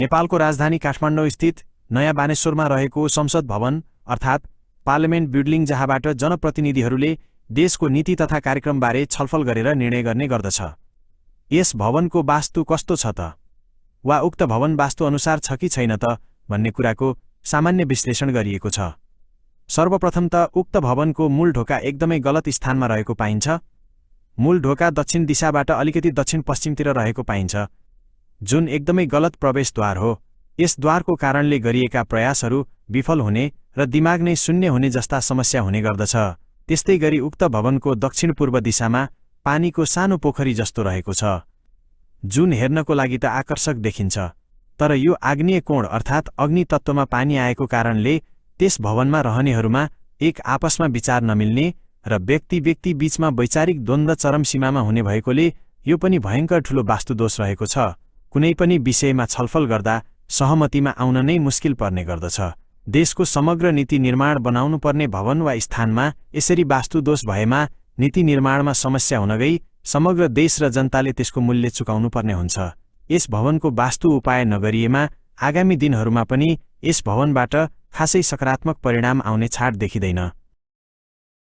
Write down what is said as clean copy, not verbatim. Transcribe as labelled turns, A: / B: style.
A: नेपालको राजधानी काठमाडौँ स्थित नयाँ बानेश्वरमा रहेको संसद भवन अर्थात् पार्लियामेन्ट बिल्डिङ, जहाँबाट जनप्रतिनिधिहरूले देशको नीति तथा कार्यक्रमबारे छलफल गरेर निर्णय गर्ने गर्दछ। यस भवनको वास्तु कस्तो छ त, वा उक्त भवन वास्तु अनुसार छ कि छैन त भन्ने कुराको सामान्य विश्लेषण गरिएको छ। सर्वप्रथम त उक्त भवनको मूल ढोका एकदमै गलत स्थानमा रहेको पाइन्छ। मूल ढोका दक्षिण दिशाबाट अलिकति दक्षिण पश्चिमतिर रहेको पाइन्छ, जुन एकदमै गलत प्रवेशद्वार हो। यस द्वारको कारणले गरिएका प्रयासहरू विफल हुने र दिमाग नै शून्य हुने जस्ता समस्या हुने गर्दछ। त्यस्तै गरी उक्त भवनको दक्षिण पूर्व दिशामा पानीको सानो पोखरी जस्तो रहेको छ, जुन हेर्नको लागि त आकर्षक देखिन्छ, तर यो आग्नेय कोण अर्थात् अग्नि तत्त्वमा पानी आएको कारणले त्यस भवनमा रहनेहरूमा एक आपसमा विचार नमिल्ने र व्यक्ति बीचमा वैचारिक द्वन्द्व चरम सीमामा हुने भएकोले यो पनि भयंकर ठूलो वास्तुदोष रहेको छ। कुनै पनि विषयमा छलफल गर्दा सहमतिमा आउन नै मुस्किल पर्ने गर्दछ। देशको समग्र नीति निर्माण बनाउनु पर्ने भवन वा स्थानमा यसरी वास्तुदोष भएमा नीति निर्माणमा समस्या हुन गई समग्र देश र जनताले त्यसको मूल्य चुकाउनु पर्ने हुन्छ। यस भवनको वास्तु उपाय नगरिएमा आगामी दिनहरूमा पनि यस भवनबाट खासै सकारात्मक परिणाम आउने छाट देखिँदैन।